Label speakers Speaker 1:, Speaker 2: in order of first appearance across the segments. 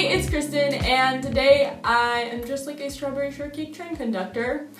Speaker 1: Hey, it's Kristen, and today I am just like a strawberry shortcake train conductor.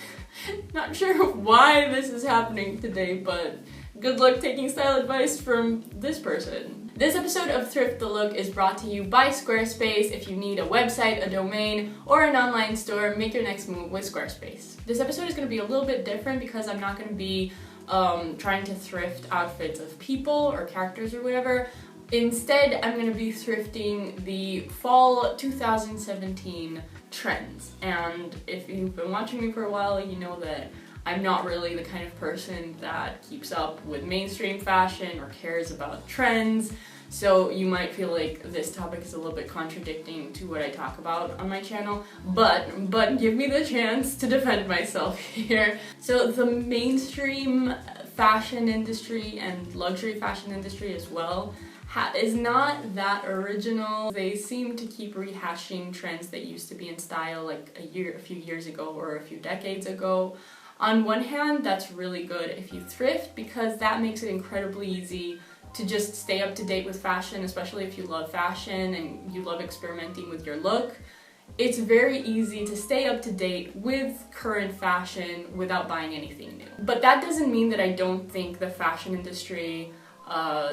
Speaker 1: Not sure why this is happening today, but good luck taking style advice from this person. This episode of Thrift the Look is brought to you by Squarespace. If you need a website, a domain, or an online store, make your next move with Squarespace. This episode is going to be a little bit different because I'm not going to be trying to thrift outfits of people or characters or whatever. Instead, I'm going to be thrifting the fall 2017 trends. And if you've been watching me for a while, you know that I'm not really the kind of person that keeps up with mainstream fashion or cares about trends. So you might feel like this topic is a little bit contradicting to what I talk about on my channel, but give me the chance to defend myself here. So the mainstream fashion industry and luxury fashion industry as well is not that original. They seem to keep rehashing trends that used to be in style like a few years ago or a few decades ago. On one hand, that's really good if you thrift because that makes it incredibly easy to just stay up to date with fashion, especially if you love fashion and you love experimenting with your look. It's very easy to stay up to date with current fashion without buying anything new. But that doesn't mean that I don't think the fashion industry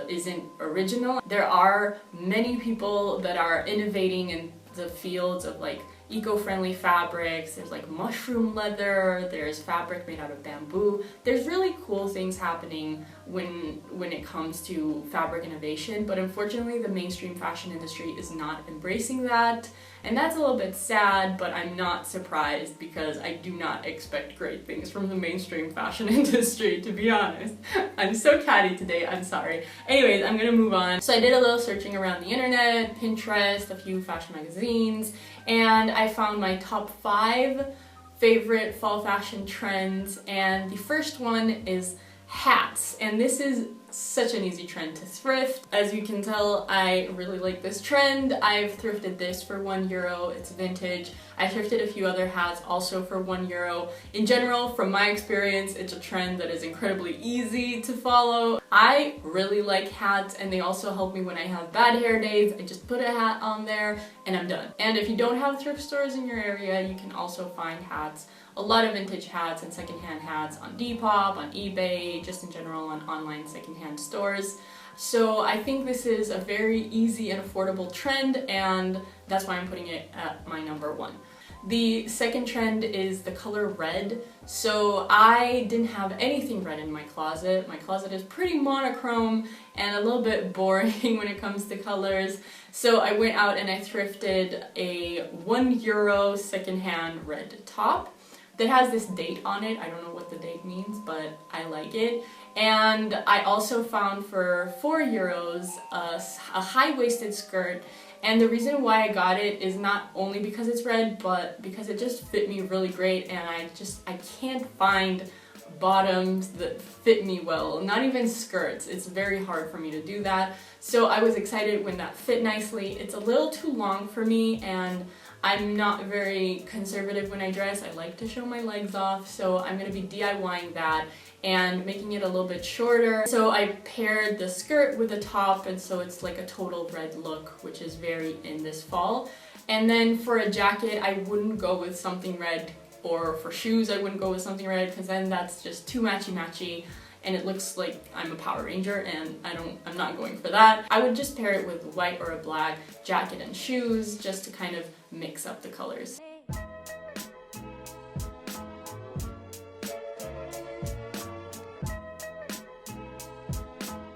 Speaker 1: isn't original. There are many people that are innovating in the fields of like eco-friendly fabrics. There's like mushroom leather, there's fabric made out of bamboo. There's really cool things happening when it comes to fabric innovation, but unfortunately the mainstream fashion industry is not embracing that, and that's a little bit sad, but I'm not surprised because I do not expect great things from the mainstream fashion industry, to be honest. I'm so catty today, I'm sorry. Anyways, I'm gonna move on. So I did a little searching around the internet, Pinterest, a few fashion magazines, and I found my top 5 favorite fall fashion trends, and the first one is hats, and this is such an easy trend to thrift. As you can tell, I really like this trend. I've thrifted this for €1, it's vintage. I thrifted a few other hats also for €1. In general, from my experience, it's a trend that is incredibly easy to follow. I really like hats, and they also help me when I have bad hair days. I just put a hat on there and I'm done. And if you don't have thrift stores in your area, you can also find hats, a lot of vintage hats and secondhand hats on Depop, on eBay, just in general on online secondhand stores. So I think this is a very easy and affordable trend, and that's why I'm putting it at my number 1. The second trend is the color red. So I didn't have anything red in my closet. My closet is pretty monochrome and a little bit boring when it comes to colors. So I went out and I thrifted a €1 secondhand red top that has this date on it. I don't know what the date means, but I like it. And I also found for €4 a high-waisted skirt. And the reason why I got it is not only because it's red, but because it just fit me really great, and I can't find bottoms that fit me well, not even skirts. It's very hard for me to do that. So I was excited when that fit nicely. It's a little too long for me, and I'm not very conservative when I dress. I like to show my legs off, so I'm gonna be DIYing that and making it a little bit shorter. So I paired the skirt with the top, and so it's like a total red look, which is very in this fall. And then for a jacket, I wouldn't go with something red, or for shoes, I wouldn't go with something red, because then that's just too matchy-matchy, and it looks like I'm a Power Ranger, and I'm not going for that. I would just pair it with white or a black jacket and shoes, just to kind of mix up the colors.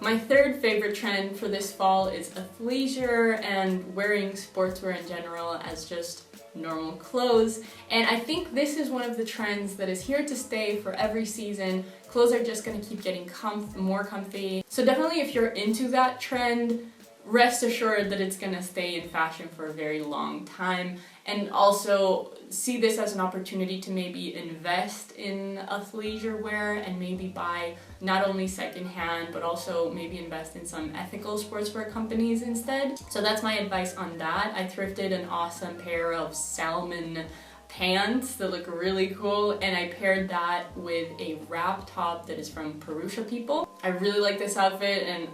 Speaker 1: My third favorite trend for this fall is athleisure and wearing sportswear in general as just normal clothes. And I think this is one of the trends that is here to stay for every season. Clothes are just gonna keep getting more comfy. So definitely if you're into that trend, rest assured that it's gonna stay in fashion for a very long time. And also see this as an opportunity to maybe invest in athleisure wear and maybe buy not only secondhand, but also maybe invest in some ethical sportswear companies instead. So that's my advice on that. I thrifted an awesome pair of salmon pants that look really cool, and I paired that with a wrap top that is from Perusia People. I really like this outfit, and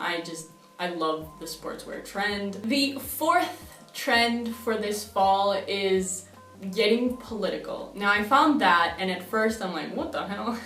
Speaker 1: I love the sportswear trend. The fourth trend for this fall is getting political. Now I found that, and at first I'm like, what the hell?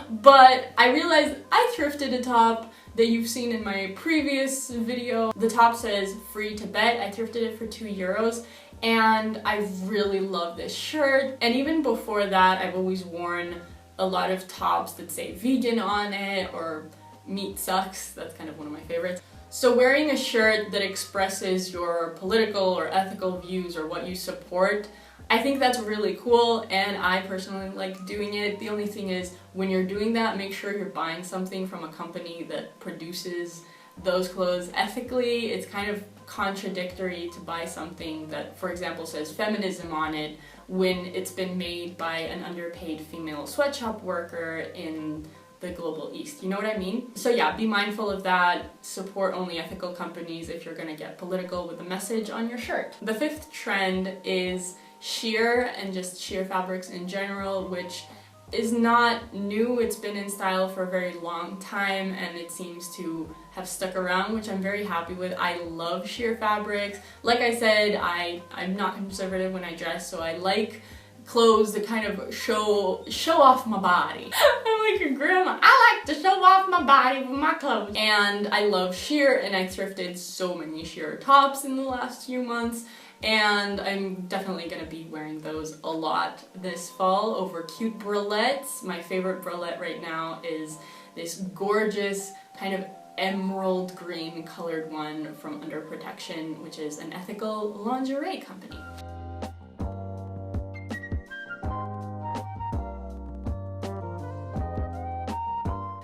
Speaker 1: But I realized I thrifted a top that you've seen in my previous video. The top says free to bet. I thrifted it for €2, and I really love this shirt. And even before that, I've always worn a lot of tops that say vegan on it or meat sucks. That's kind of one of my favorites. So wearing a shirt that expresses your political or ethical views or what you support, I think that's really cool, and I personally like doing it. The only thing is, when you're doing that, make sure you're buying something from a company that produces those clothes ethically. It's kind of contradictory to buy something that, for example, says feminism on it when it's been made by an underpaid female sweatshop worker in the global east. You know what I mean? So yeah, be mindful of that. Support only ethical companies if you're gonna get political with a message on your shirt. The 5th trend is sheer and just sheer fabrics in general, which is not new. It's been in style for a very long time, and it seems to have stuck around, which I'm very happy with. I love sheer fabrics. Like I said, I'm not conservative when I dress, so I like clothes that kind of show off my body. I'm like your grandma. I like to show off my body with my clothes. And I love sheer, and I thrifted so many sheer tops in the last few months, and I'm definitely gonna be wearing those a lot this fall over cute bralettes. My favorite bralette right now is this gorgeous kind of emerald green colored one from Under Protection, which is an ethical lingerie company.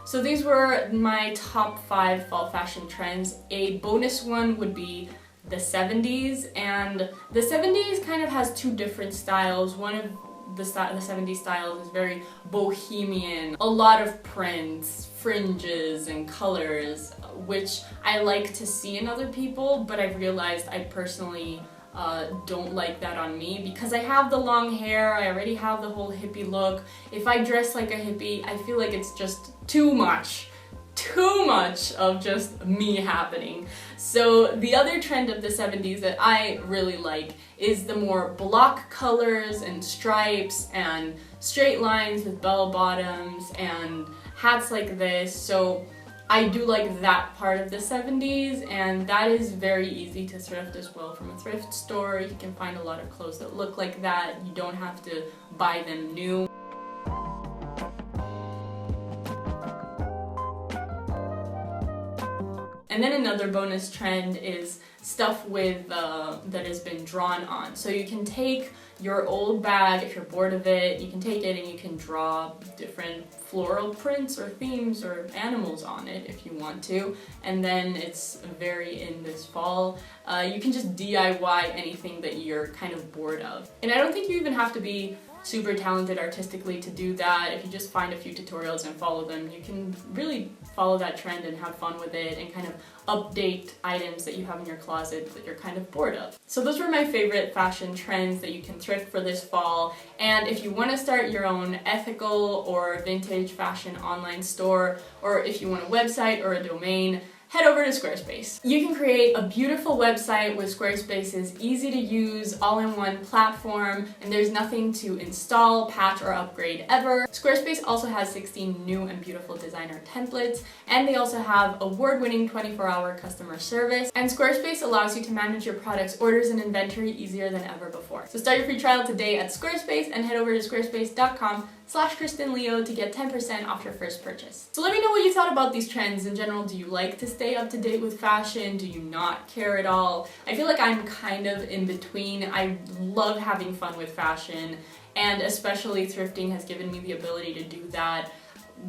Speaker 1: So these were my top 5 fall fashion trends. A bonus one would be the 70s, and the 70s kind of has 2 different styles. One of the 70s styles is very bohemian, a lot of prints, fringes, and colors, which I like to see in other people, but I've realized I personally don't like that on me because I have the long hair. I already have the whole hippie look. If I dress like a hippie, I feel like it's just too much of just me happening. So the other trend of the 70s that I really like is the more block colors and stripes and straight lines with bell bottoms and hats like this. So I do like that part of the 70s, and that is very easy to thrift as well from a thrift store. You can find a lot of clothes that look like that. You don't have to buy them new. And then another bonus trend is stuff with that has been drawn on. So you can take your old bag, if you're bored of it, you can take it and you can draw different floral prints or themes or animals on it if you want to. And then it's very in this fall. You can just DIY anything that you're kind of bored of. And I don't think you even have to be super talented artistically to do that. If you just find a few tutorials and follow them, you can really follow that trend and have fun with it and kind of update items that you have in your closet that you're kind of bored of. So those were my favorite fashion trends that you can thrift for this fall. And if you want to start your own ethical or vintage fashion online store, or if you want a website or a domain, head over to Squarespace. You can create a beautiful website with Squarespace's easy to use, all-in-one platform, and there's nothing to install, patch, or upgrade ever. Squarespace also has 16 new and beautiful designer templates, and they also have award-winning 24-hour customer service, and Squarespace allows you to manage your products, orders, and inventory easier than ever before. So start your free trial today at Squarespace and head over to squarespace.com/KristenLeo to get 10% off your first purchase. So let me know what you thought about these trends in general. Do you like to stay up to date with fashion? Do you not care at all? I feel like I'm kind of in between. I love having fun with fashion, and especially thrifting has given me the ability to do that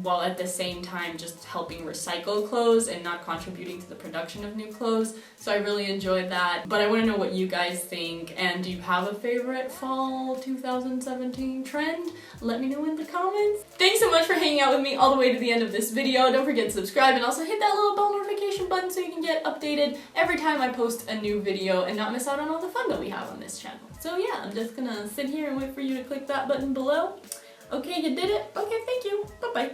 Speaker 1: while at the same time just helping recycle clothes and not contributing to the production of new clothes. So I really enjoyed that. But I want to know what you guys think, and do you have a favorite fall 2017 trend? Let me know in the comments. Thanks so much for hanging out with me all the way to the end of this video. Don't forget to subscribe and also hit that little bell notification button so you can get updated every time I post a new video and not miss out on all the fun that we have on this channel. So yeah, I'm just gonna sit here and wait for you to click that button below. Okay, you did it? Okay, thank you. Bye-bye.